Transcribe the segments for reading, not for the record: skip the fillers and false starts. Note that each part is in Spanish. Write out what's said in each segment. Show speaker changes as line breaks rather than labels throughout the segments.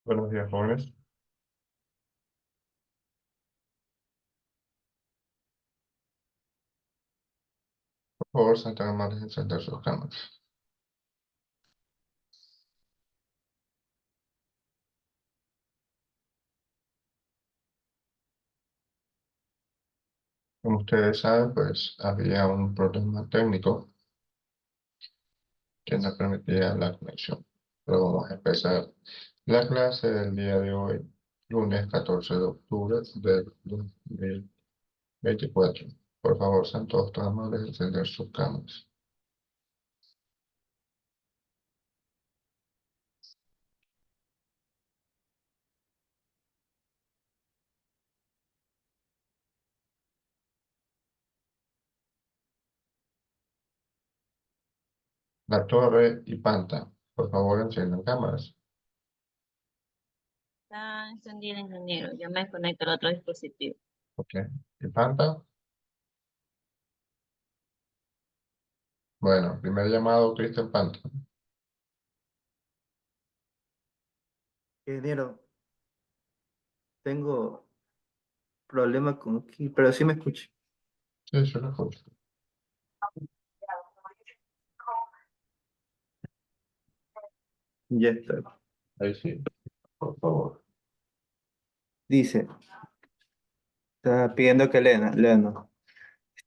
Buenos días, jóvenes. Por favor, sean tan amables de encender sus cámaras. Como ustedes saben, pues había un problema técnico que no permitía la conexión. Pero vamos a empezar la clase del día de hoy, lunes 14 de octubre del 2024. Por favor, sean todos tan amables de encender sus cámaras. La torre y Panta, por favor, enciendan cámaras.
Está encendido, ingeniero. Yo me desconecto al otro dispositivo.
Ok. ¿Y Panta? Bueno, primer llamado, Cristian Panta.
Ingeniero, tengo problemas con aquí, pero sí me escucho.
Sí, yo lo escucho.
Ya está.
Ahí sí, por favor.
Dice, está pidiendo que lea,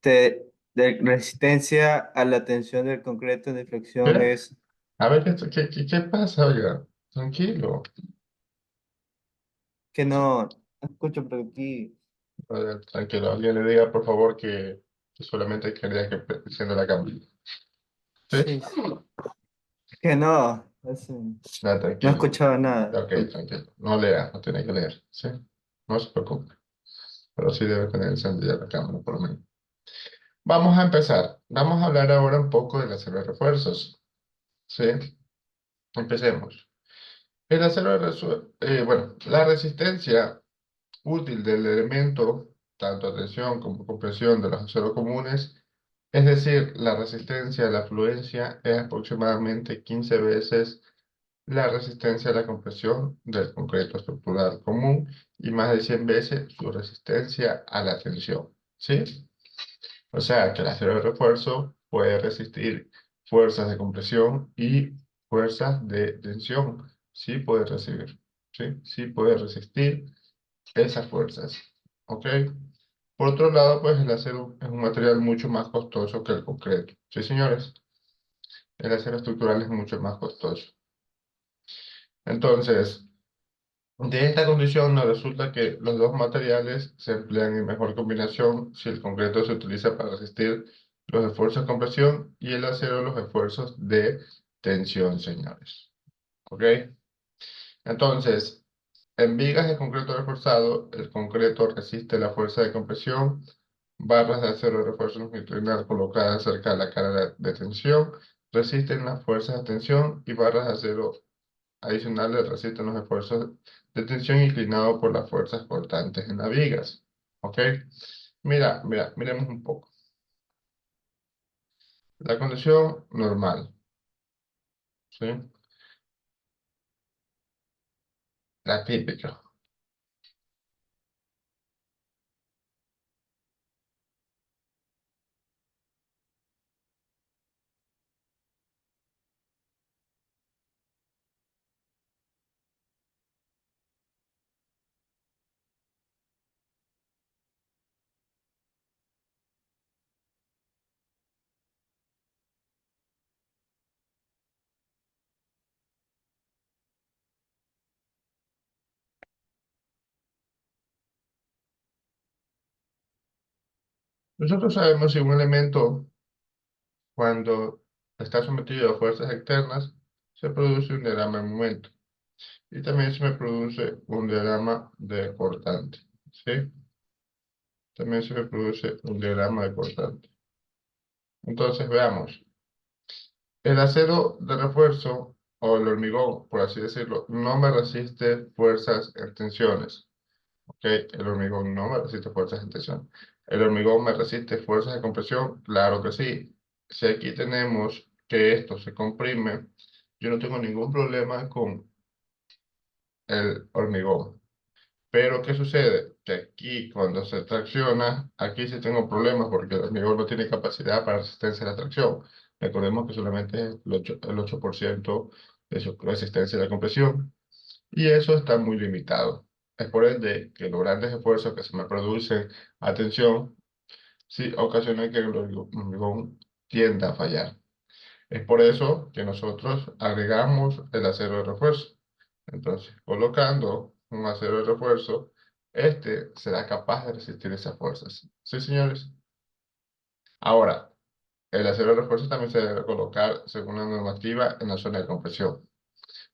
de resistencia a la tensión del concreto de flexión
¿Qué?
es
A ver, ¿qué pasa, oiga? Tranquilo.
que no escucho por aquí.
Oiga, tranquilo. Alguien le diga, por favor, que solamente quería que encienda la cámara.
Sí,
¿Sí?
sí, que no,
Nada,
no
tranquilo.
escuchaba nada.
Ok, tranquilo. No lea, no tiene que leer. ¿Sí? No se preocupe. Pero sí debe tener encendida la cámara, por lo menos. Vamos a empezar. Vamos a hablar ahora un poco del acero de refuerzos. ¿Sí? Empecemos. El acero de refuerzos, bueno, la resistencia útil del elemento, tanto a tensión como compresión de los aceros comunes, es decir, la resistencia a la fluencia es aproximadamente 15 veces la resistencia a la compresión del concreto estructural común y más de 100 veces su resistencia a la tensión. ¿Sí? O sea, que el acero de refuerzo puede resistir fuerzas de compresión y fuerzas de tensión. Sí puede recibir. Sí, sí puede resistir esas fuerzas. ¿Ok? Por otro lado, pues el acero es un material mucho más costoso que el concreto. Sí, señores, el acero estructural es mucho más costoso. Entonces, de esta condición nos resulta que los dos materiales se emplean en mejor combinación si el concreto se utiliza para resistir los esfuerzos de compresión y el acero los esfuerzos de tensión, señores. ¿Ok? Entonces, en vigas de concreto reforzado, el concreto resiste la fuerza de compresión. Barras de acero de refuerzo longitudinal colocadas cerca de la cara de tensión resisten las fuerzas de tensión y barras de acero adicionales resisten los esfuerzos de tensión inclinados por las fuerzas cortantes en las vigas. ¿Ok? Miremos un poco. La condición normal. ¿Sí? La típica. Nosotros sabemos si un elemento, cuando está sometido a fuerzas externas, se produce un diagrama de momento. Y también se me produce un diagrama de cortante. ¿Sí? También se me produce un diagrama de cortante. Entonces, veamos. El acero de refuerzo, o el hormigón, por así decirlo, no me resiste fuerzas en tensiones. ¿Ok? El hormigón no me resiste fuerzas en tensión. ¿El hormigón me resiste fuerzas de compresión? Claro que sí. Si aquí tenemos que esto se comprime, yo no tengo ningún problema con el hormigón. Pero, ¿qué sucede? Que aquí, cuando se tracciona, aquí sí tengo problemas porque el hormigón no tiene capacidad para resistencia a la tracción. Recordemos que solamente es el 8% de su resistencia a la compresión. Y eso está muy limitado. Es por ende que los grandes esfuerzos que se me producen a tensión, sí ocasionan que el hormigón tienda a fallar. Es por eso que nosotros agregamos el acero de refuerzo. Entonces, colocando un acero de refuerzo, este será capaz de resistir esas fuerzas. ¿Sí, señores? Ahora, el acero de refuerzo también se debe colocar según la normativa en la zona de compresión.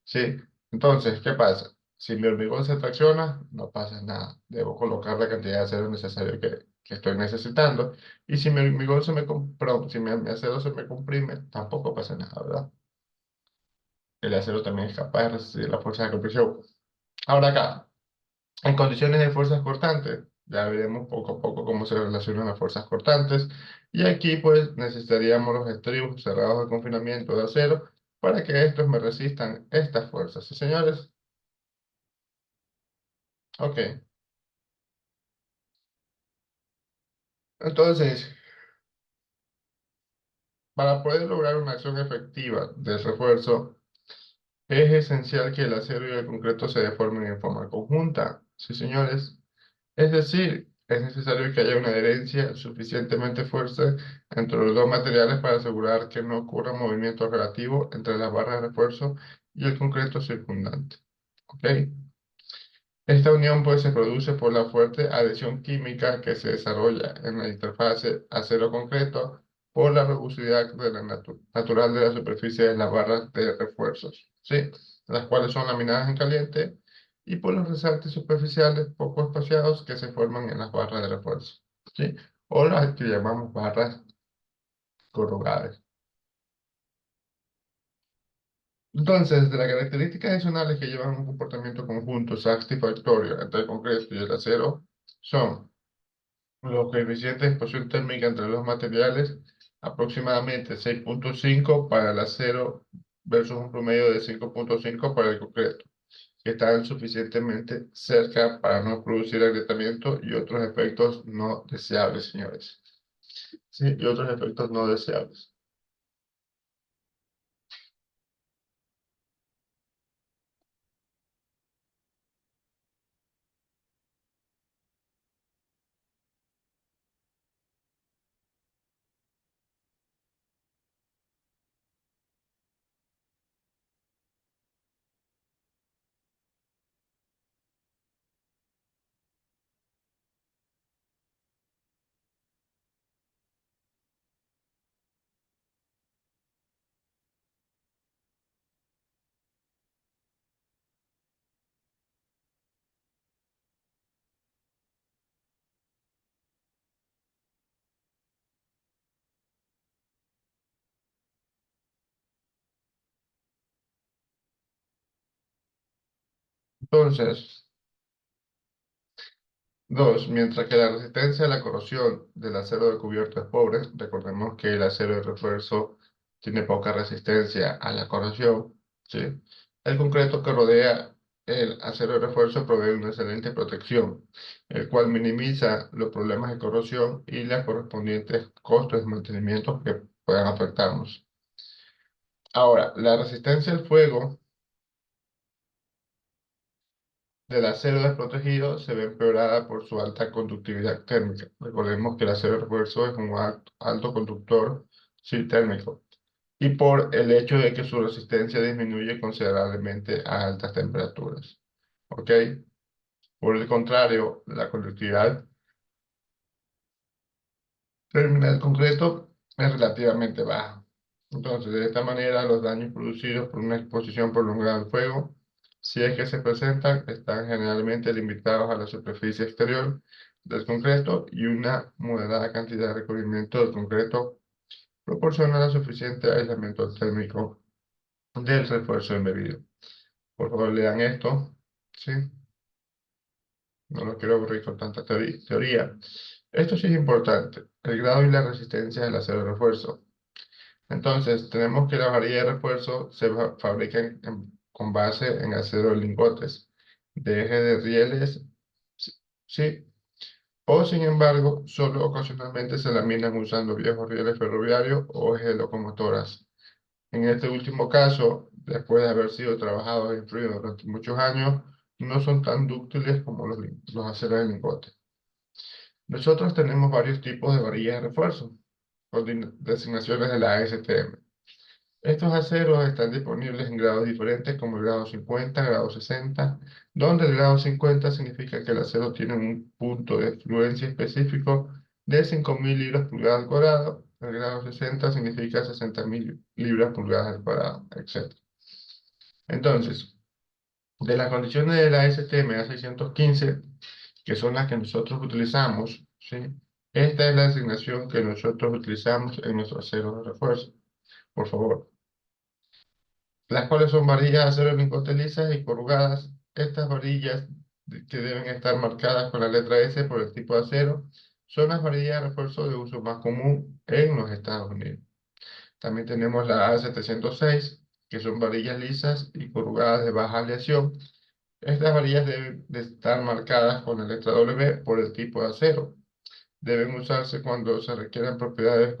¿Sí? Entonces, ¿qué pasa? Si mi hormigón se tracciona, no pasa nada. Debo colocar la cantidad de acero necesario que estoy necesitando. Y si mi hormigón perdón, si mi acero se me comprime, tampoco pasa nada, ¿verdad? El acero también es capaz de resistir la fuerza de compresión. Ahora acá, en condiciones de fuerzas cortantes, ya veremos poco a poco cómo se relacionan las fuerzas cortantes. Y aquí pues necesitaríamos los estribos cerrados de confinamiento de acero para que estos me resistan estas fuerzas. ¿Sí, señores? Ok. Entonces, para poder lograr una acción efectiva de refuerzo, es esencial que el acero y el concreto se deformen en forma conjunta. ¿Sí, señores? Es decir, es necesario que haya una adherencia suficientemente fuerte entre los dos materiales para asegurar que no ocurra movimiento relativo entre las barras de refuerzo y el concreto circundante. ¿Ok? Esta unión pues se produce por la fuerte adhesión química que se desarrolla en la interfase acero-concreto por la rugosidad de la natural de la superficie de las barras de refuerzos, ¿sí? Las cuales son laminadas en caliente y por los resaltes superficiales poco espaciados que se forman en las barras de refuerzo, ¿sí? O las que llamamos barras corrugadas. Entonces, de las características adicionales que llevan un comportamiento conjunto satisfactorio entre el concreto y el acero son los coeficientes de exposición térmica entre los materiales, aproximadamente 6.5 para el acero versus un promedio de 5.5 para el concreto, que están suficientemente cerca para no producir agrietamiento y otros efectos no deseables, señores. Sí, y otros efectos no deseables. Entonces, dos, mientras que la resistencia a la corrosión del acero de cubierto es pobre, recordemos que el acero de refuerzo tiene poca resistencia a la corrosión, ¿sí? El concreto que rodea el acero de refuerzo provee una excelente protección, el cual minimiza los problemas de corrosión y los correspondientes costos de mantenimiento que puedan afectarnos. Ahora, la resistencia al fuego del acero desprotegido se ve empeorada por su alta conductividad térmica. Recordemos que el acero de refuerzo es un alto conductor sí, térmico y por el hecho de que su resistencia disminuye considerablemente a altas temperaturas. ¿Ok? Por el contrario, la conductividad térmica del concreto es relativamente baja. Entonces, de esta manera, los daños producidos por una exposición prolongada al fuego, si es que se presentan, están generalmente limitados a la superficie exterior del concreto y una moderada cantidad de recubrimiento del concreto proporciona la suficiente aislamiento térmico del refuerzo embebido. Por favor, lean esto, ¿sí? No lo quiero aburrir con tanta teoría. Esto sí es importante, el grado y la resistencia del acero de refuerzo. Entonces, tenemos que la varilla de refuerzo se fabrica con base en acero de lingotes. de eje de rieles, sí, o sin embargo, solo ocasionalmente se laminan usando viejos rieles ferroviarios o ejes de locomotoras. En este último caso, después de haber sido trabajados en frío durante muchos años, no son tan dúctiles como los aceros de lingote. Nosotros tenemos varios tipos de varillas de refuerzo, con designaciones de la ASTM. Estos aceros están disponibles en grados diferentes como el grado 50, grado 60, donde el grado 50 significa que el acero tiene un punto de fluencia específico de 5.000 libras pulgadas al cuadrado, el grado 60 significa 60.000 libras pulgadas al cuadrado, etc. Entonces, de las condiciones de la STM A615, que son las que nosotros utilizamos, ¿sí? Esta es la asignación que nosotros utilizamos en nuestro acero de refuerzo. Por favor. Las cuales son varillas de acero lingote lisas y corrugadas. Estas varillas que deben estar marcadas con la letra S por el tipo de acero son las varillas de refuerzo de uso más común en los Estados Unidos. También tenemos la A706, que son varillas lisas y corrugadas de baja aleación. Estas varillas deben de estar marcadas con la letra W por el tipo de acero. Deben usarse cuando se requieren propiedades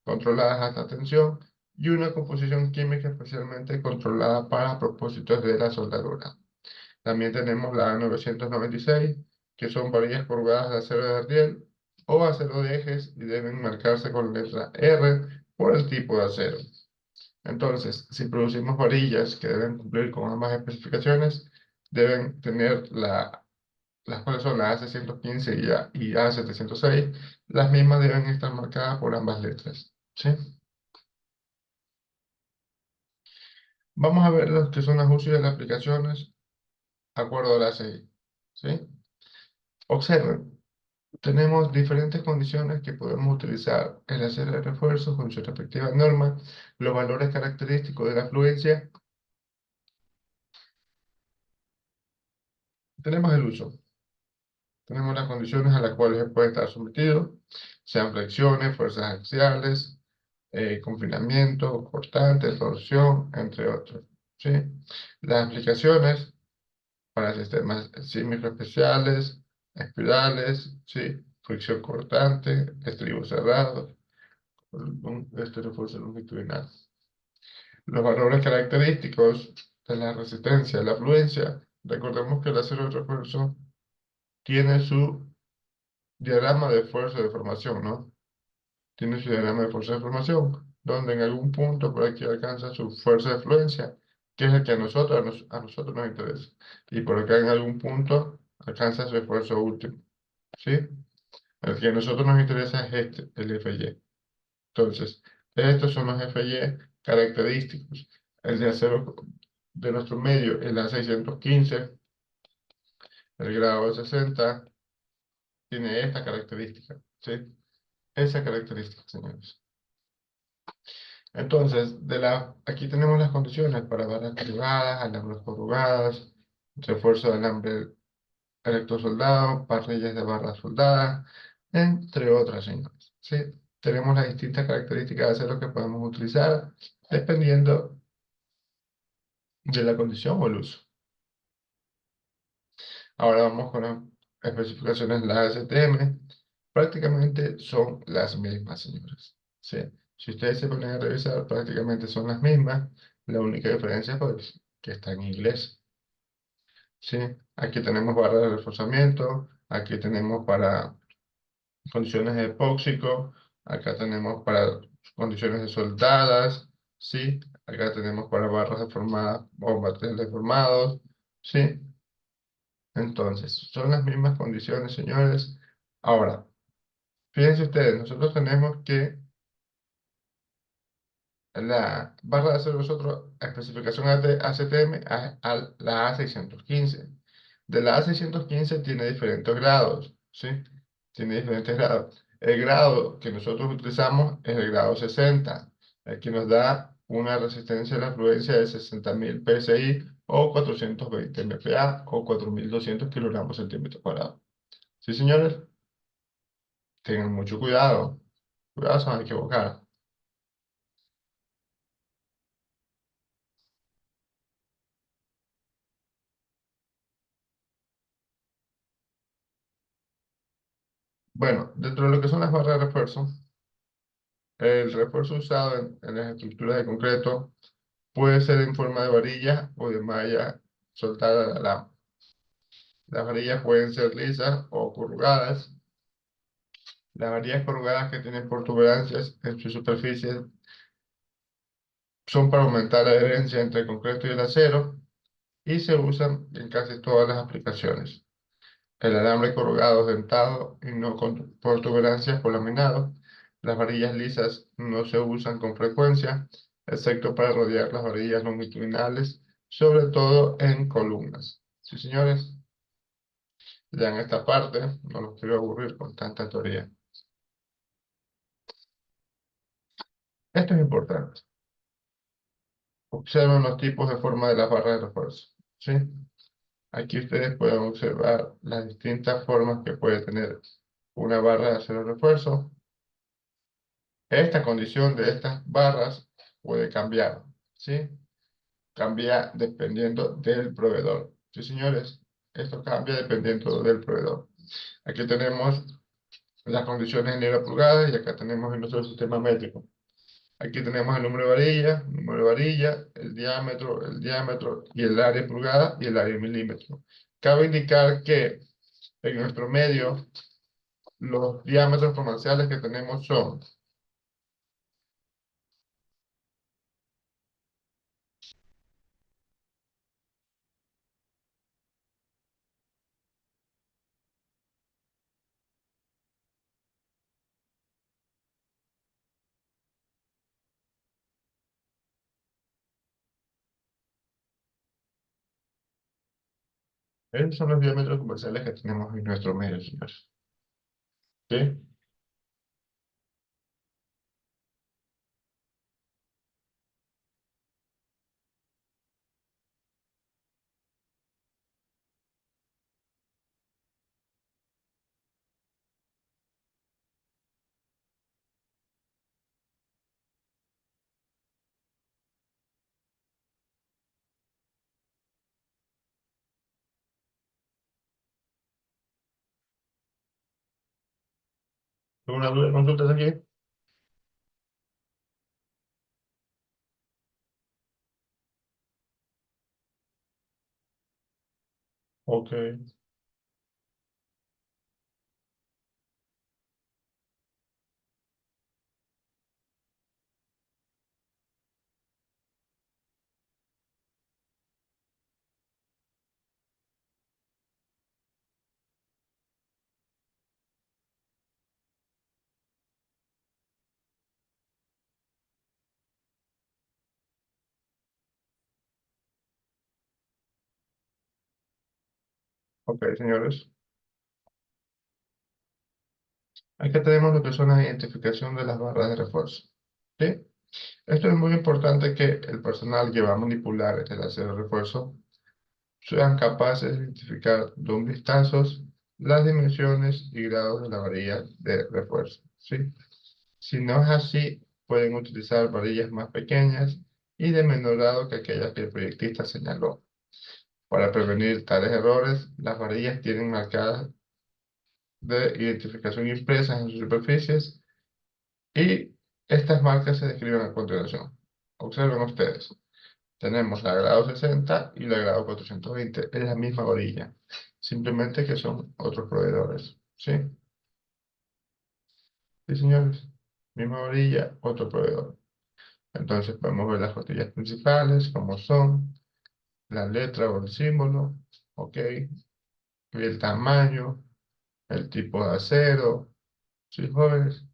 controladas hasta tensión y una composición química especialmente controlada para propósitos de la soldadura. También tenemos la A996, que son varillas corrugadas de acero de riel o acero de ejes y deben marcarse con la letra R por el tipo de acero. Entonces, si producimos varillas que deben cumplir con ambas especificaciones, deben tener las cuales son la A615 y A706, las mismas deben estar marcadas por ambas letras, ¿sí? Vamos a ver los que son los usos de las aplicaciones de acuerdo a la serie, ¿sí? Observen, tenemos diferentes condiciones que podemos utilizar el acero de refuerzo con su respectiva norma, los valores característicos de la fluencia. Tenemos el uso. Tenemos las condiciones a las cuales se puede estar sometido, sean flexiones, fuerzas axiales, confinamiento, cortante, torsión, entre otros, ¿sí? Las aplicaciones para sistemas sísmicos especiales, espirales, ¿sí? Fricción cortante, estribos cerrados, este refuerzo longitudinal. Los valores característicos de la resistencia, la fluencia. Recordemos que el acero de refuerzo tiene su diagrama de fuerza de formación, ¿no? Tiene su diagrama de fuerza de formación, donde en algún punto por aquí alcanza su fuerza de fluencia, que es el que a nosotros nos interesa. Y por acá en algún punto alcanza su esfuerzo último, ¿sí? El que a nosotros nos interesa es este, el FY. Entonces, estos son los FY característicos. El de acero de nuestro medio, el A615, el grado 60, tiene esta característica, ¿sí? Esa característica, señores. Entonces, aquí tenemos las condiciones para barras privadas, alambres corrugadas, refuerzo de alambre electrosoldado, parrillas de barras soldadas, entre otras, señores. ¿Sí? Tenemos las distintas características de acero que podemos utilizar dependiendo de la condición o el uso. Ahora vamos con las especificaciones de la ASTM. Prácticamente son las mismas, señores. ¿Sí? Si ustedes se ponen a revisar, prácticamente son las mismas. La única diferencia, pues, que está en inglés. ¿Sí? Aquí tenemos barras de reforzamiento, aquí tenemos para condiciones de epóxico, acá tenemos para condiciones de soldadas, ¿sí? Acá tenemos para barras deformadas o materiales deformados, ¿sí? Entonces, son las mismas condiciones, señores. Ahora, fíjense ustedes, nosotros tenemos que la barra de acero nosotros, a especificación ACTM, a la A615. De la A615 tiene diferentes grados, ¿sí? Tiene diferentes grados. El grado que nosotros utilizamos es el grado 60, el que nos da una resistencia a la fluencia de 60.000 PSI o 420 MPa o 4.200 kilogramos centímetro cuadrado. ¿Sí, señores? Tengan mucho cuidado. Cuidado, se van a equivocar. Bueno, dentro de lo que son las barras de refuerzo, el refuerzo usado en las estructuras de concreto puede ser en forma de varilla o de malla soltada a la lama. Las varillas pueden ser lisas o corrugadas. Las varillas corrugadas que tienen protuberancias en su superficie son para aumentar la adherencia entre el concreto y el acero y se usan en casi todas las aplicaciones. El alambre corrugado dentado y no con protuberancias por laminado. Las varillas lisas no se usan con frecuencia, excepto para rodear las varillas longitudinales, sobre todo en columnas. Sí, señores, ya en esta parte no los quiero aburrir con tanta teoría. Esto es importante. Observen los tipos de forma de las barras de refuerzo. ¿Sí? Aquí ustedes pueden observar las distintas formas que puede tener una barra de acero refuerzo. Esta condición de estas barras puede cambiar, ¿sí? Cambia dependiendo del proveedor. Sí, señores, esto cambia dependiendo del proveedor. Aquí tenemos las condiciones en libra pulgada y acá tenemos en nuestro sistema métrico. Aquí tenemos el número de varilla, el diámetro y el área pulgada y el área milímetro. Cabe indicar que en nuestro medio los diámetros comerciales que tenemos son esos son los diámetros comerciales que tenemos en nuestro medio, señores. ¿Sí? ¿Alguna duda, consultas aquí? Ok, ok, señores. Aquí tenemos lo que son la identificación de las barras de refuerzo. ¿Sí? Esto es muy importante que el personal que va a manipular el acero de refuerzo sean capaces de identificar de un vistazo las dimensiones y grados de la varilla de refuerzo. ¿Sí? Si no es así, pueden utilizar varillas más pequeñas y de menor grado que aquellas que el proyectista señaló. Para prevenir tales errores, las varillas tienen marcadas de identificación impresas en sus superficies y estas marcas se describen a continuación. Observen ustedes. Tenemos la grado 60 y la grado 420. Es la misma varilla, simplemente que son otros proveedores. ¿Sí? Sí, señores. Misma varilla, otro proveedor. Entonces podemos ver las costillas principales, como son la letra o el símbolo, ¿ok? Y el tamaño, el tipo de acero. Sí, jóvenes,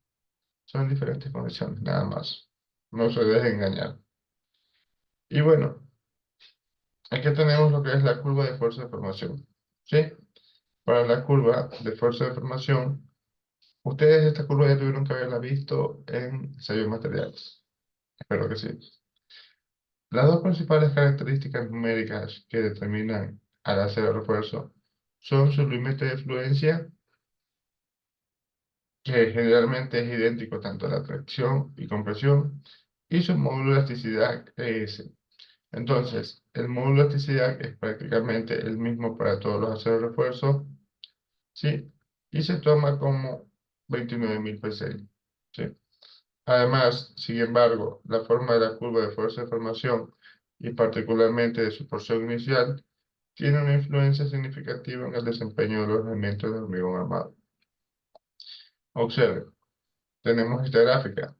son diferentes condiciones, nada más. No se dejen engañar. Y bueno, aquí tenemos lo que es la curva de fuerza de formación. ¿Sí? Para la curva de fuerza de formación, ustedes esta curva ya tuvieron que haberla visto en ensayo de materiales. Espero que sí. Las dos principales características numéricas que determinan al acero de refuerzo son su límite de fluencia, que generalmente es idéntico tanto a la tracción y compresión, y su módulo de elasticidad, ES. Entonces, el módulo de elasticidad es prácticamente el mismo para todos los aceros de refuerzo, ¿sí? Y se toma como 29.000 PSI. ¿Sí? Además, sin embargo, la forma de la curva de fuerza de formación y particularmente de su porción inicial tiene una influencia significativa en el desempeño de los elementos de hormigón armado. Observe, tenemos esta gráfica.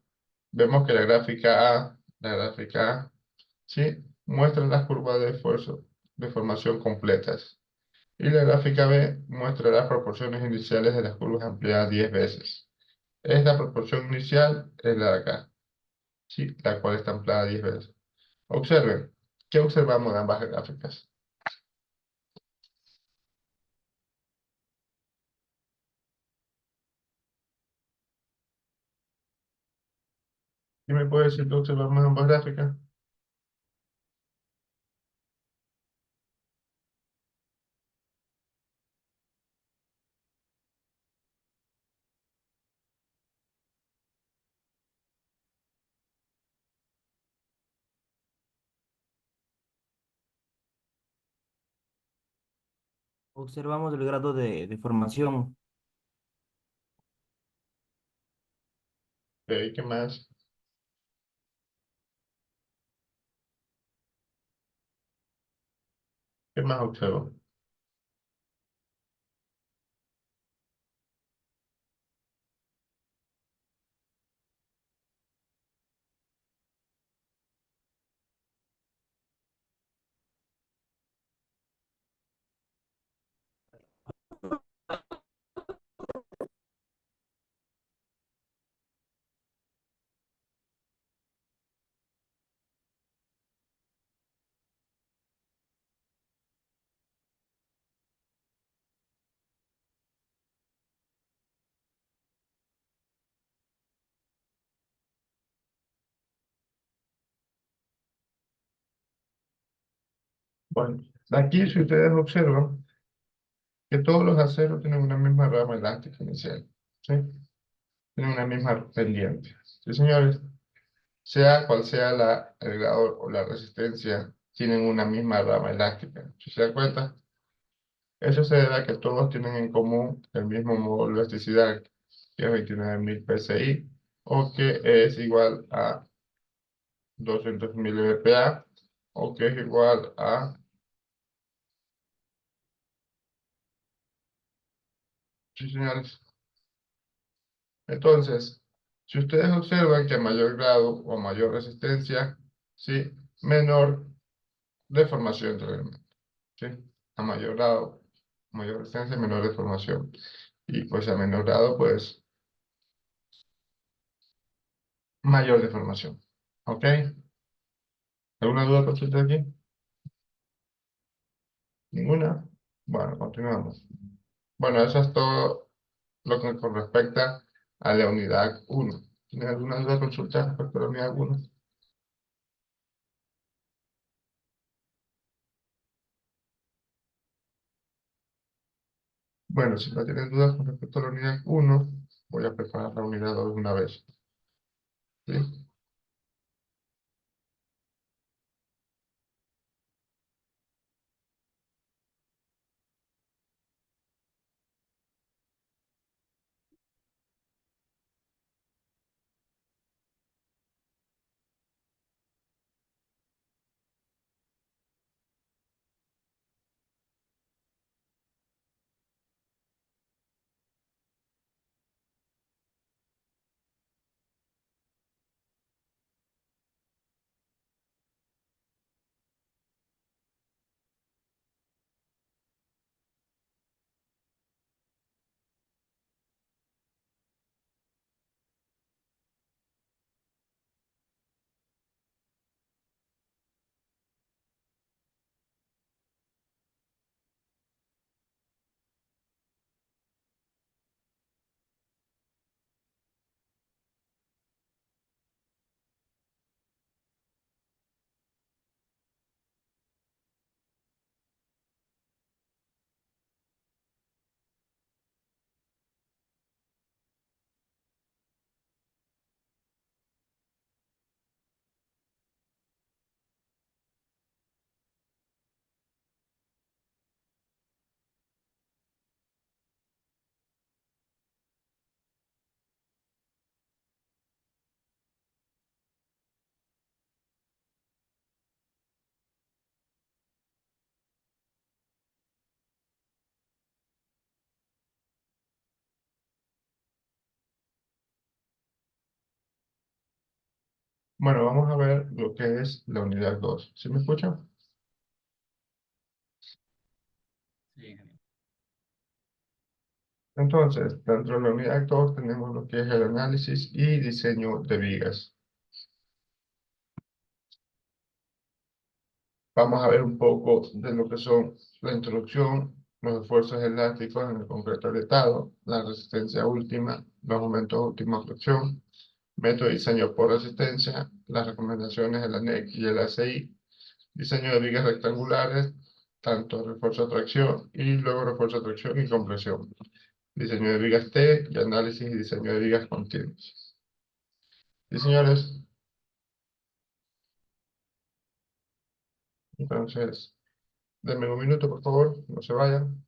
Vemos que la gráfica A, ¿sí? Muestra las curvas de esfuerzo de formación completas. Y la gráfica B muestra las proporciones iniciales de las curvas ampliadas 10 veces. Esta proporción inicial es la de acá, ¿sí? La cual está ampliada 10 veces. Observen, ¿qué observamos de ambas gráficas? ¿Qué me puede decir que observamos en ambas gráficas?
Observamos el grado de deformación.
Ok, ¿qué más? ¿Qué más observo? Bueno, aquí si ustedes observan que todos los aceros tienen una misma rama elástica inicial, ¿sí? Tienen una misma pendiente. Sí, señores, sea cual sea el grado o la resistencia, tienen una misma rama elástica. Si se dan cuenta, eso se debe a que todos tienen en común el mismo módulo de elasticidad, que es 29.000 PSI, o que es igual a 200.000 MPa, o que es igual a... Sí, señores. Entonces, si ustedes observan que a mayor grado o mayor resistencia, ¿sí? Menor deformación del elemento, ¿sí? A mayor grado, mayor resistencia, menor deformación. Y pues a menor grado, pues mayor deformación. ¿Ok? ¿Alguna duda con usted aquí? ¿Ninguna? Bueno, continuamos. Bueno, eso es todo lo que con respecta a la unidad 1. ¿Tienen alguna duda consulta respecto a la unidad 1? Bueno, si no tienen dudas con respecto a la unidad 1, voy a preparar la unidad 2 de una vez. ¿Sí? Bueno, vamos a ver lo que es la unidad 2. ¿Sí me escuchan? Entonces, dentro de la unidad 2 tenemos lo que es el análisis y diseño de vigas. Vamos a ver un poco de lo que son la introducción, los esfuerzos elásticos en el concreto agrietado, la resistencia última, los aumentos de última flexión, método de diseño por resistencia, las recomendaciones de la NEC y el ACI, diseño de vigas rectangulares, tanto refuerzo de tracción y luego refuerzo de tracción y compresión, diseño de vigas T y análisis y diseño de vigas continuas. Sí, señores, entonces, denme un minuto, por favor, no se vayan.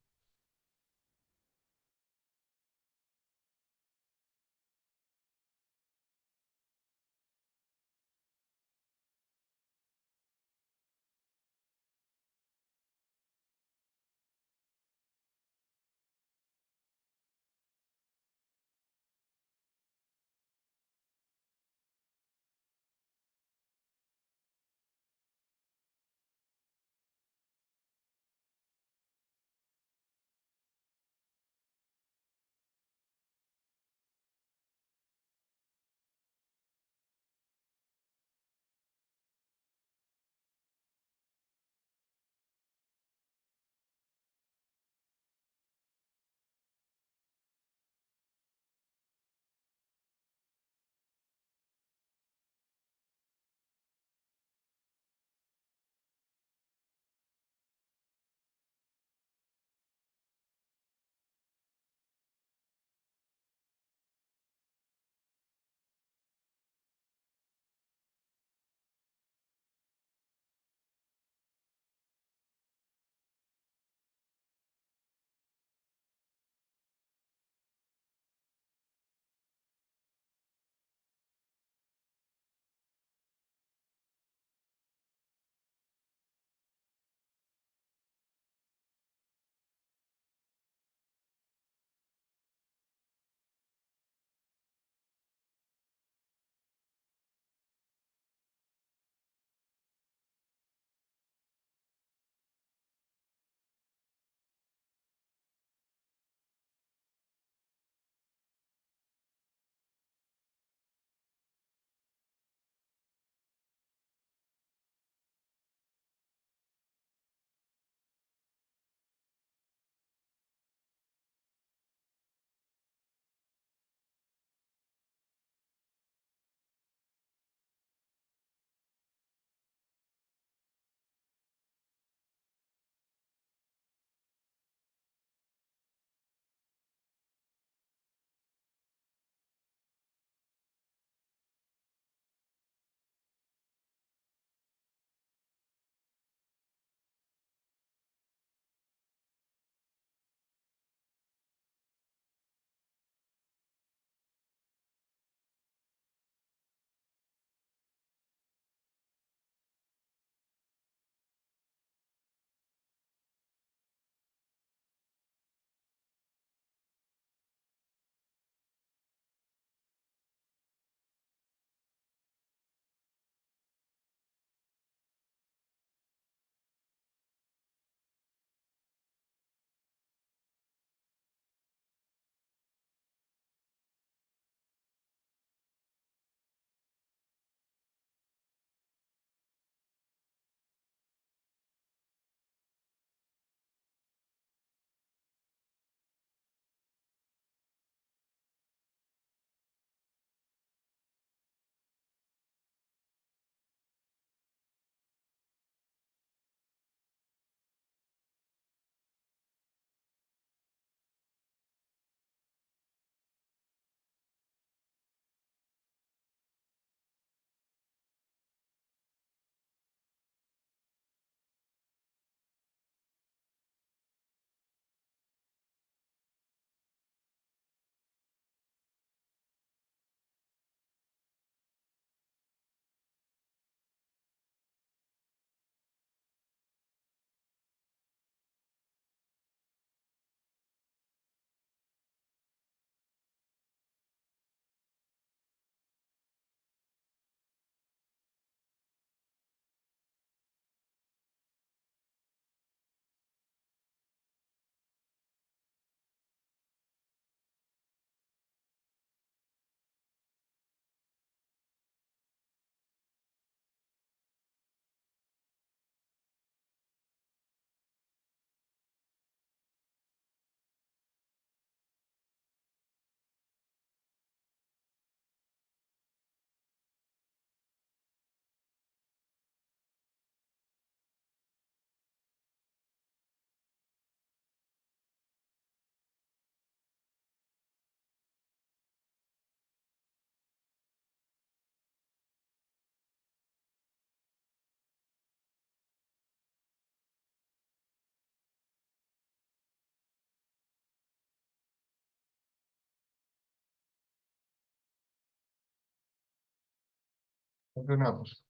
Continuamos.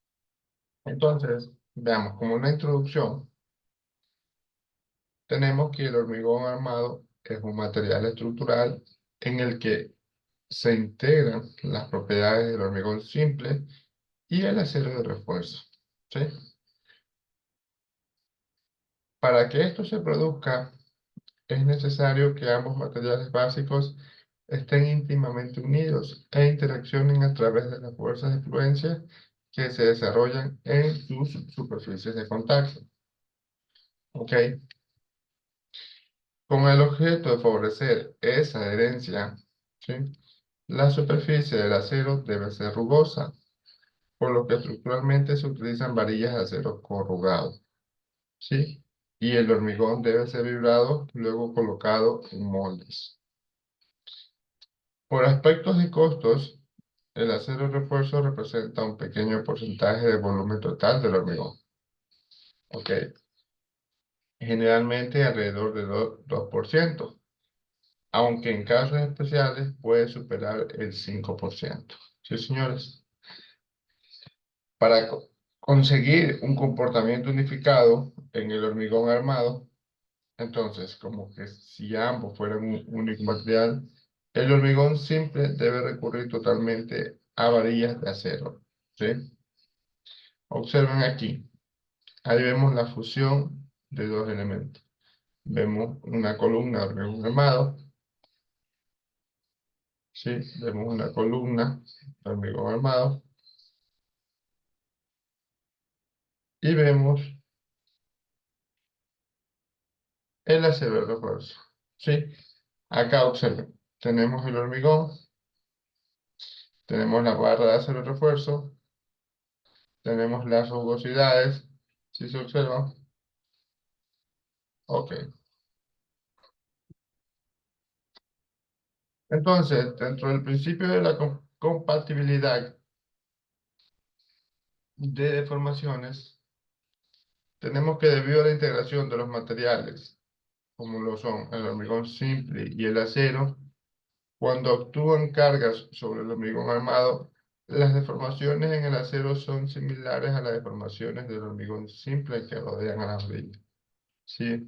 Entonces, veamos como una introducción. Tenemos que el hormigón armado es un material estructural en el que se integran las propiedades del hormigón simple y el acero de refuerzo. ¿Sí? Para que esto se produzca, es necesario que ambos materiales básicos estén íntimamente unidos e interaccionen a través de las fuerzas de influencia que se desarrollan en sus superficies de contacto. ¿Ok? Con el objeto de favorecer esa adherencia, ¿sí? La superficie del acero debe ser rugosa, por lo que estructuralmente se utilizan varillas de acero corrugado, ¿sí? Y el hormigón debe ser vibrado, luego colocado en moldes. Por aspectos y costos, el acero refuerzo representa un pequeño porcentaje del volumen total del hormigón. ¿Ok? Generalmente alrededor de 2%, aunque en casos especiales puede superar el 5%. ¿Sí, señores? Para conseguir un comportamiento unificado en el hormigón armado, entonces, como que si ambos fueran un único material, el hormigón simple debe recurrir totalmente a varillas de acero. ¿Sí? Observen aquí. Ahí vemos la fusión de dos elementos. Vemos una columna de hormigón armado. ¿Sí? Vemos una columna de hormigón armado. Y vemos el acero de refuerzo. ¿Sí? Acá observen. Tenemos el hormigón. Tenemos la barra de acero de refuerzo. Tenemos las rugosidades. ¿Sí se observan? Ok. Entonces, dentro del principio de la compatibilidad de deformaciones, tenemos que debido a la integración de los materiales, como lo son el hormigón simple y el acero, cuando actúan cargas sobre el hormigón armado, las deformaciones en el acero son similares a las deformaciones del hormigón simple que rodean a las brillas. ¿Sí?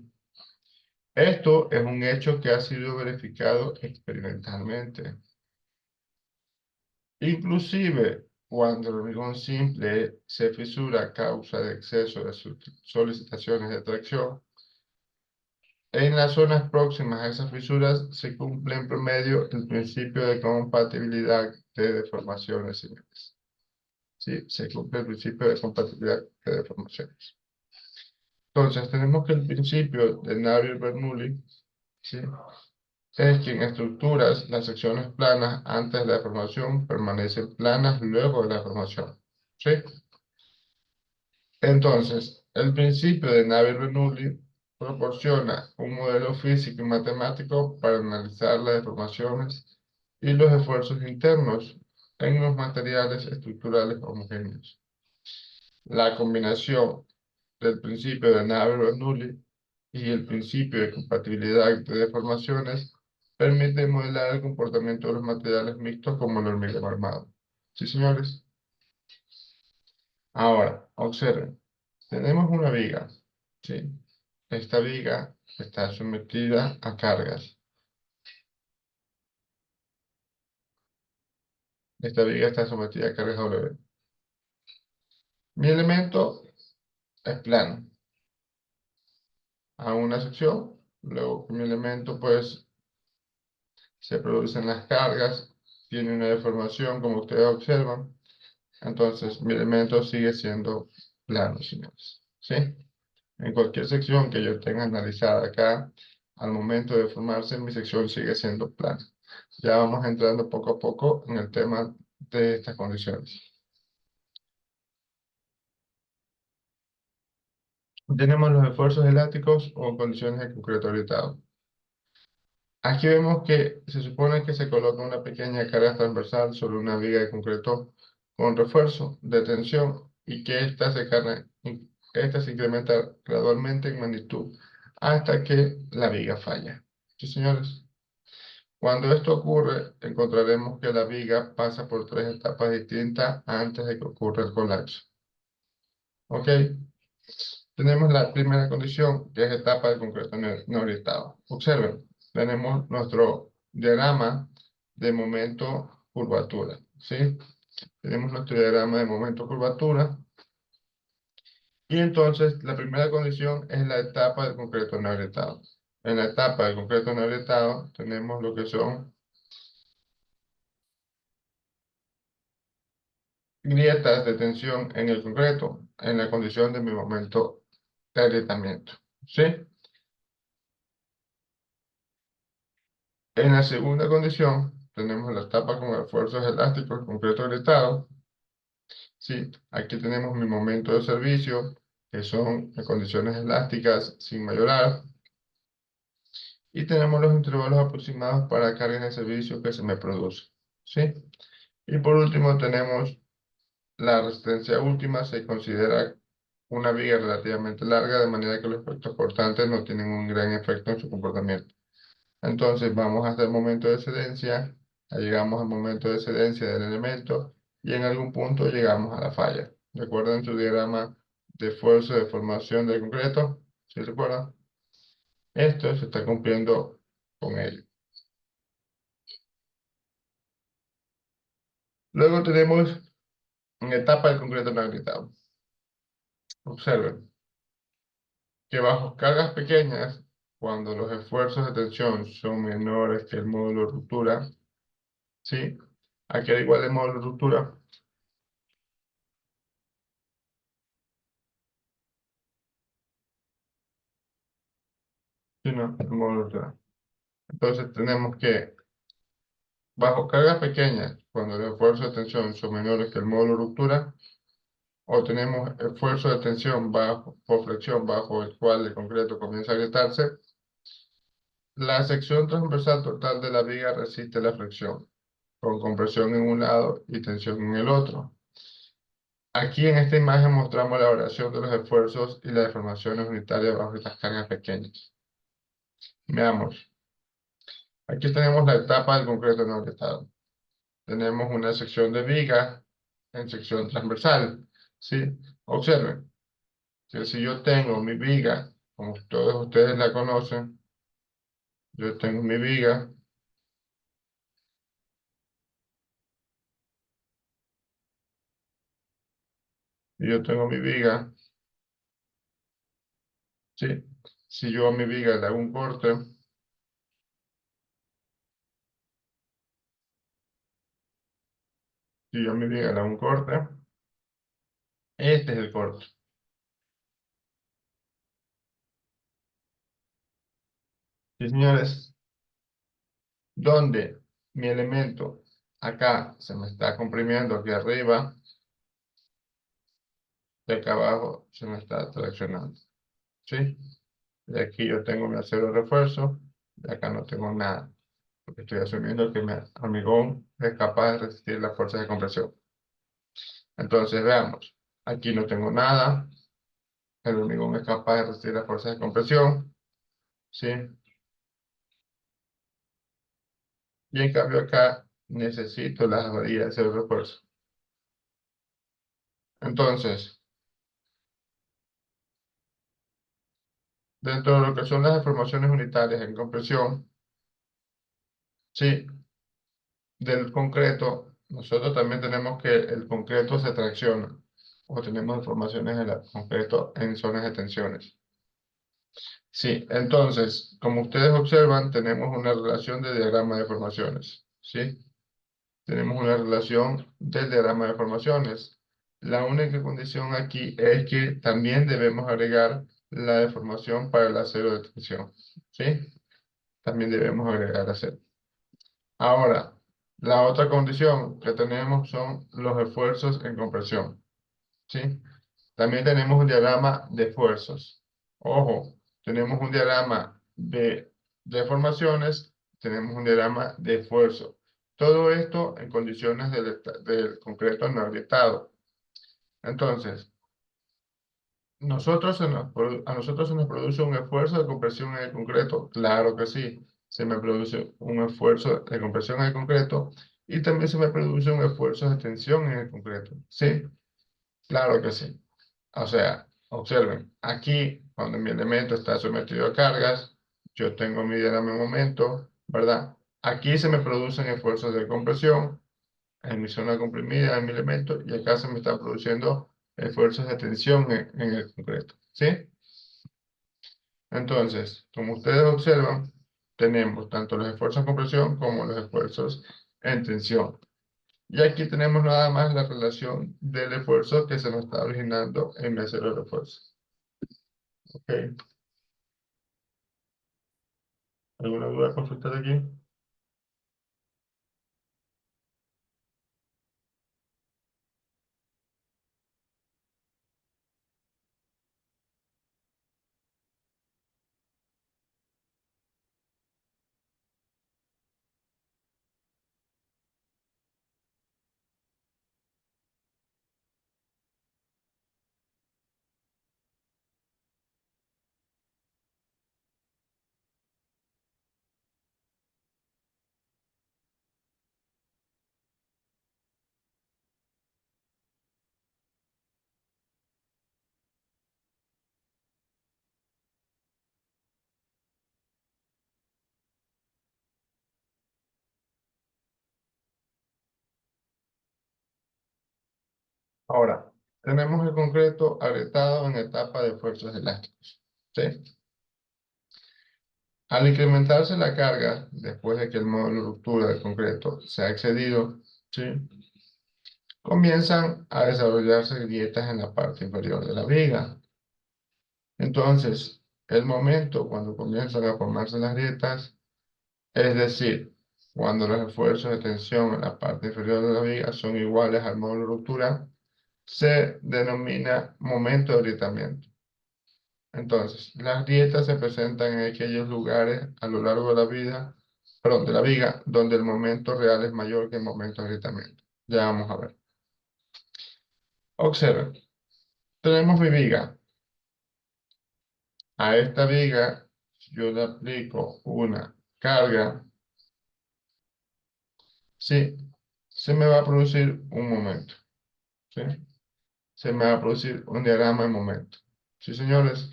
Esto es un hecho que ha sido verificado experimentalmente. Inclusive, cuando el hormigón simple se fisura a causa de exceso de solicitaciones de tracción, en las zonas próximas a esas fisuras se cumple en promedio el principio de compatibilidad de deformaciones similares. Sí, se cumple el principio de compatibilidad de deformaciones. Entonces, tenemos que el principio de Navier-Bernoulli, ¿sí? Es que en estructuras las secciones planas antes de la deformación permanecen planas luego de la deformación. ¿Sí? Entonces, el principio de Navier-Bernoulli proporciona un modelo físico y matemático para analizar las deformaciones y los esfuerzos internos en los materiales estructurales homogéneos. La combinación del principio de Navier-Bernoulli y el principio de compatibilidad de deformaciones permite modelar el comportamiento de los materiales mixtos como el hormigón armado. ¿Sí, señores? Ahora, observen. Tenemos una viga, ¿sí? Esta viga está sometida a cargas. Esta viga está sometida a cargas W. Mi elemento es plano. Hago una sección, luego mi elemento pues se producen las cargas, tiene una deformación como ustedes observan, entonces mi elemento sigue siendo plano, señores. ¿Sí? En cualquier sección que yo tenga analizada acá, al momento de formarse, mi sección sigue siendo plana. Ya vamos entrando poco a poco en el tema de estas condiciones. Tenemos los esfuerzos elásticos o condiciones de concreto orientado. Aquí vemos que se supone que se coloca una pequeña carga transversal sobre una viga de concreto con refuerzo de tensión y que esta se incrementa gradualmente en magnitud hasta que la viga falla. ¿Sí, señores? Cuando esto ocurre, encontraremos que la viga pasa por 3 etapas distintas antes de que ocurra el colapso. ¿Ok? Tenemos la primera condición, que es etapa de concreto no gritado. Observen, tenemos nuestro diagrama de momento curvatura, ¿sí? Tenemos nuestro diagrama de momento curvatura. Y entonces, la primera condición es la etapa de concreto no agrietado. En la etapa de concreto no agrietado tenemos lo que son grietas de tensión en el concreto, en la condición de mi momento de agrietamiento, ¿sí? En la segunda condición, tenemos la etapa con esfuerzos elásticos, concreto agrietado, ¿sí? Aquí tenemos mi momento de servicio, que son en condiciones elásticas sin mayorar, y tenemos los intervalos aproximados para cargas de servicio que se me producen, ¿sí? Y por último tenemos la resistencia última, se considera una viga relativamente larga, de manera que los efectos cortantes no tienen un gran efecto en su comportamiento. Entonces vamos hasta el momento de excedencia, llegamos al momento de excedencia del elemento y en algún punto llegamos a la falla. ¿Recuerdan su diagrama de esfuerzo de formación del concreto? ¿Sí recuerdan? Esto se está cumpliendo con ello. Luego tenemos una etapa del concreto no agrietado. Observen que bajo cargas pequeñas, cuando los esfuerzos de tensión son menores que el módulo de ruptura, ¿sí? Aquí da igual el módulo de ruptura. Sí, no, el módulo de ruptura. Entonces tenemos que, bajo cargas pequeñas, cuando los esfuerzos de tensión son menores que el módulo de ruptura, o tenemos esfuerzo de tensión bajo, por flexión bajo el cual el concreto comienza a agrietarse, la sección transversal total de la viga resiste la flexión, con compresión en un lado y tensión en el otro. Aquí en esta imagen mostramos la variación de los esfuerzos y las deformaciones unitarias bajo estas cargas pequeñas. Veamos. Aquí tenemos la etapa del concreto no agrietado. Tenemos una sección de viga en sección transversal, ¿sí? Observen que si yo tengo mi viga, como todos ustedes la conocen, yo tengo mi viga, y yo tengo mi viga, ¿sí? Si yo a mi viga le hago un corte, si yo a mi viga le hago un corte, este es el corte. Sí, señores, donde mi elemento acá se me está comprimiendo aquí arriba, y acá abajo se me está traccionando, ¿sí? De aquí yo tengo mi acero de refuerzo, de acá no tengo nada, porque estoy asumiendo que mi hormigón es capaz de resistir las fuerzas de compresión. Entonces veamos, aquí no tengo nada, el hormigón es capaz de resistir las fuerzas de compresión, ¿sí? Y en cambio acá necesito las varillas de acero de refuerzo. Entonces, dentro de lo que son las deformaciones unitarias en compresión, sí, del concreto, nosotros también tenemos que el concreto se tracciona, o tenemos deformaciones en el concreto en zonas de tensiones. Sí, entonces, como ustedes observan, tenemos una relación de diagrama de formaciones, ¿sí? Tenemos una relación del diagrama de formaciones. La única condición aquí es que también debemos agregar la deformación para el acero de tensión, ¿sí? También debemos agregar acero. Ahora, la otra condición que tenemos son los esfuerzos en compresión, ¿sí? También tenemos un diagrama de esfuerzos. Ojo, tenemos un diagrama de deformaciones, tenemos un diagrama de esfuerzo. Todo esto en condiciones del concreto no agrietado. Entonces, a nosotros se nos produce un esfuerzo de compresión en el concreto. Claro que sí. se me produce un esfuerzo de compresión en el concreto y también se me produce un esfuerzo de tensión en el concreto. ¿Sí? Claro que sí. O sea, observen, aquí cuando mi elemento está sometido a cargas, yo tengo mi diagrama de momento, ¿verdad? Aquí se me producen esfuerzos de compresión en mi zona comprimida, en mi elemento, y acá se me están produciendo esfuerzos de tensión en el concreto. ¿Sí? Entonces, como ustedes observan, tenemos tanto los esfuerzos de compresión como los esfuerzos en tensión. Y aquí tenemos nada más la relación del esfuerzo que se nos está originando en mi acero de refuerzo. ¿Ok? ¿Alguna duda, consulta de aquí? Ahora, tenemos el concreto agrietado en etapa de esfuerzos elásticos. ¿Sí? Al incrementarse la carga, después de que el módulo de ruptura del concreto se ha excedido, ¿sí? Comienzan a desarrollarse grietas en la parte inferior de la viga. Entonces, el momento cuando comienzan a formarse las grietas, es decir, cuando los esfuerzos de tensión en la parte inferior de la viga son iguales al módulo de ruptura, se denomina momento de agrietamiento. Entonces, las grietas se presentan en aquellos lugares a lo largo de la vida, perdón, de la viga, donde el momento real es mayor que el momento de agrietamiento. Ya vamos a ver. Observen, tenemos mi viga. A esta viga, si yo le aplico una carga, sí, se me va a producir un momento. ¿Sí? Se me va a producir un diagrama de momento. ¿Sí, señores?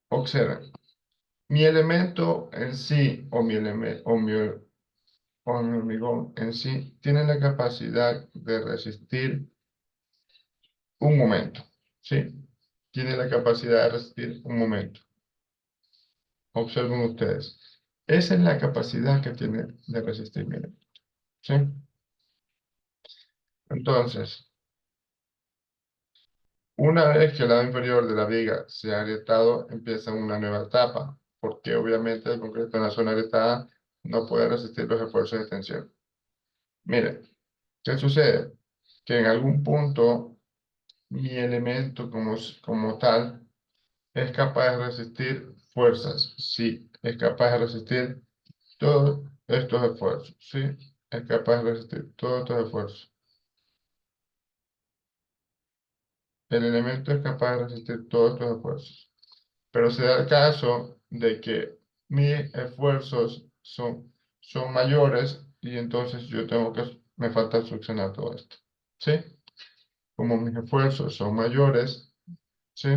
Observen. Mi elemento en sí, o mi hormigón en sí, tiene la capacidad de resistir un momento. ¿Sí? Tiene la capacidad de resistir un momento. Observen ustedes. Esa es la capacidad que tiene de resistir mi elemento. ¿Sí? Entonces, una vez que el lado inferior de la viga se ha agrietado, empieza una nueva etapa, porque obviamente el concreto en la zona agrietada no puede resistir los esfuerzos de tensión. Miren, ¿qué sucede? Que en algún punto mi elemento como tal es capaz de resistir fuerzas. Sí, es capaz de resistir todos estos esfuerzos. Sí, es capaz de resistir todos estos esfuerzos. El elemento es capaz de resistir todos estos esfuerzos. Pero se da el caso de que mis esfuerzos son mayores y entonces me falta succionar todo esto. ¿Sí? Como mis esfuerzos son mayores, ¿sí?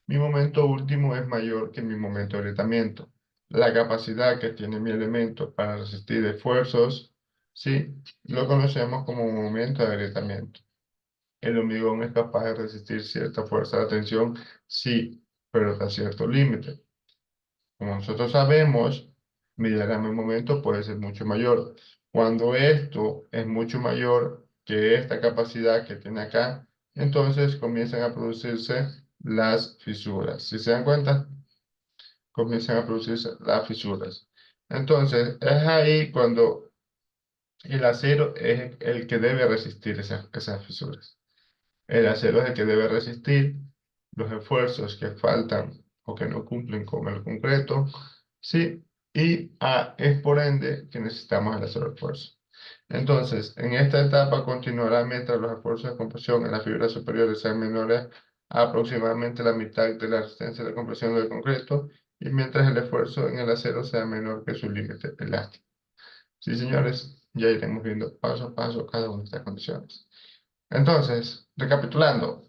Mi momento último es mayor que mi momento de agrietamiento. La capacidad que tiene mi elemento para resistir esfuerzos, ¿sí? Lo conocemos como momento de agrietamiento. El hormigón es capaz de resistir cierta fuerza de tensión, sí, pero hasta cierto límite. Como nosotros sabemos, mi diagrama de momento puede ser mucho mayor. Cuando esto es mucho mayor que esta capacidad que tiene acá, entonces comienzan a producirse las fisuras. ¿Sí se dan cuenta? Comienzan a producirse las fisuras. Entonces, es ahí cuando el acero es el que debe resistir esas fisuras. El acero es el que debe resistir los esfuerzos que faltan o que no cumplen con el concreto, ¿sí? Y es por ende que necesitamos el acero de esfuerzo. Entonces, en esta etapa continuará mientras los esfuerzos de compresión en las fibras superiores sean menores a aproximadamente la mitad de la resistencia de compresión del concreto, y mientras el esfuerzo en el acero sea menor que su límite elástico. Sí, señores, ya iremos viendo paso a paso cada una de estas condiciones. Entonces, recapitulando,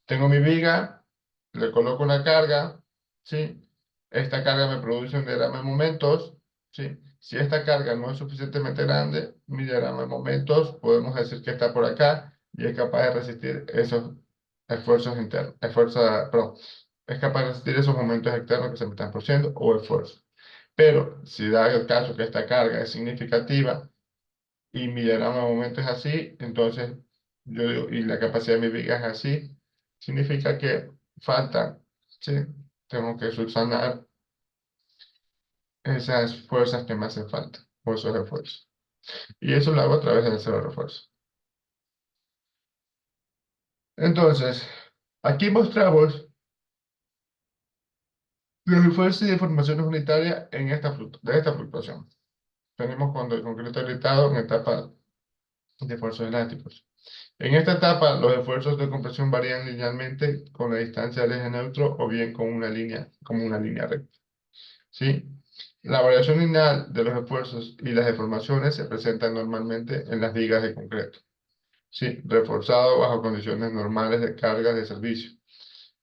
tengo mi viga, le coloco una carga, ¿sí? Esta carga me produce un diagrama de momentos, ¿sí? Si esta carga no es suficientemente grande, mi diagrama de momentos, podemos decir que está por acá y es capaz de resistir esos esfuerzos internos, perdón, es capaz de resistir esos momentos externos que se me están produciendo o esfuerzos. Pero si da el caso que esta carga es significativa y mi diagrama de momento es así, entonces yo digo, y la capacidad de mi viga es así, significa que falta, ¿sí? Tengo que subsanar esas fuerzas que me hacen falta, o esos esfuerzos. Y eso lo hago a través del cero refuerzo. Entonces, aquí mostramos los esfuerzos y deformaciones unitarias en de esta fluctuación. Tenemos cuando el concreto gritado en etapa de esfuerzos elásticos. En esta etapa, los esfuerzos de compresión varían linealmente con la distancia del eje neutro o bien con una línea, como una línea recta. ¿Sí? La variación lineal de los esfuerzos y las deformaciones se presentan normalmente en las vigas de concreto. ¿Sí? Reforzado bajo condiciones normales de cargas de servicio,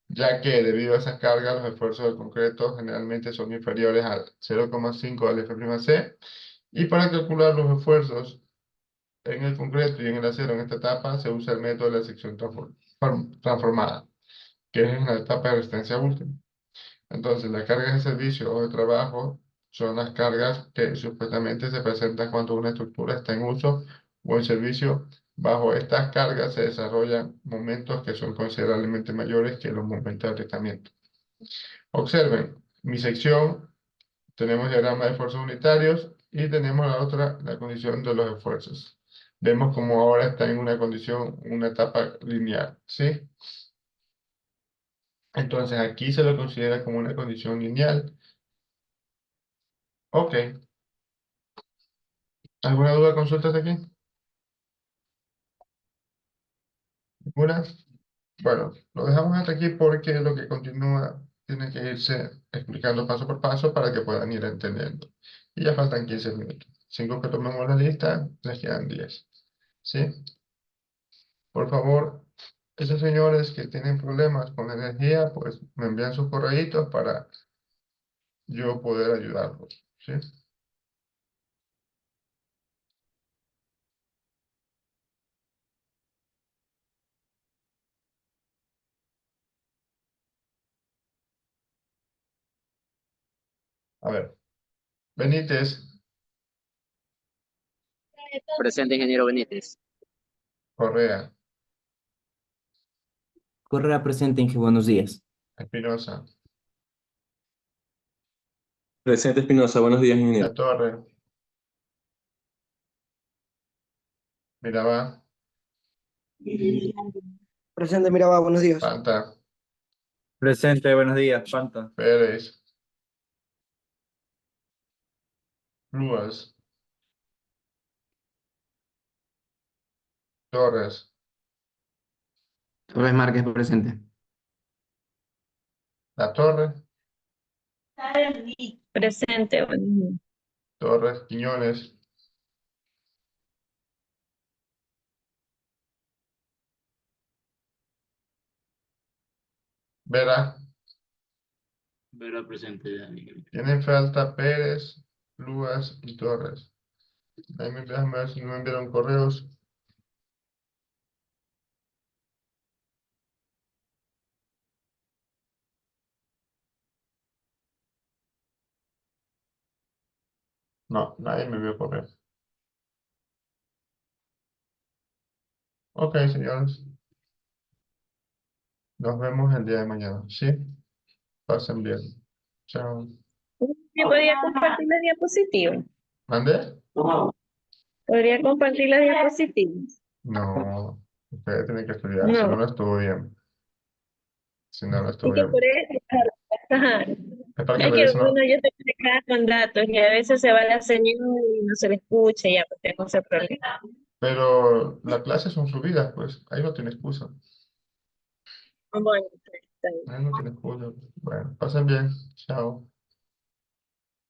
ya que debido a esas cargas los esfuerzos del concreto generalmente son inferiores al 0,5 del F'C, y para calcular los esfuerzos en el concreto y en el acero en esta etapa se usa el método de la sección transformada, que es en la etapa de resistencia última. Entonces, las cargas de servicio o de trabajo son las cargas que supuestamente se presentan cuando una estructura está en uso o en servicio. Bajo estas cargas se desarrollan momentos que son considerablemente mayores que los momentos de agrietamiento. Observen, mi sección, tenemos diagrama de esfuerzos unitarios y tenemos la otra, la condición de los esfuerzos. Vemos como ahora está en una condición, una etapa lineal, ¿sí? Entonces aquí se lo considera como una condición lineal. Ok. ¿Alguna duda, consulta hasta aquí? ¿Ninguna? Bueno, lo dejamos hasta aquí porque lo que continúa tiene que irse explicando paso por paso para que puedan ir entendiendo. Y ya faltan 15 minutos. 5 que tomemos la lista, les quedan 10. ¿Sí? Por favor, esos señores que tienen problemas con la energía, pues me envían sus correitos para yo poder ayudarlos. ¿Sí? A ver, Benítez,
Presente, ingeniero Benítez.
Correa,
Correa presente, Inge, buenos días.
Espinosa,
Presente Espinosa, buenos días, ingeniero.
La Torre, Mirabá,
Presente, Miraba, buenos días.
Panta,
Presente, buenos días, Panta.
Pérez, Ruas, Torres,
Torres Márquez presente.
La Torre,
Presente.
Torres, Quiñones, Vera.
Vera presente.
Tienen falta Pérez, Luas y Torres. Ahí déjame ver si no me enviaron correos. No, nadie me envió correo. Ok, señores. Nos vemos el día de mañana. ¿Sí? Pasen bien. Chao.
¿Me podría compartir la diapositiva?
¿Mande?
¿Podría compartir las diapositivas?
No. Ustedes tienen que estudiar. Si no,
No.
no estudian. Si no, no
Es que por
estudian.
eso, ajá.
Es para que
Es que
revisen.
bueno, yo estoy acá con datos y a veces se va la señal y no se le escucha y ya pues tengo ese problema.
Pero las clases son subidas, pues. Ahí no tiene excusa.
Bueno, está bien.
No tiene culo. Bueno, pasen bien. Chao.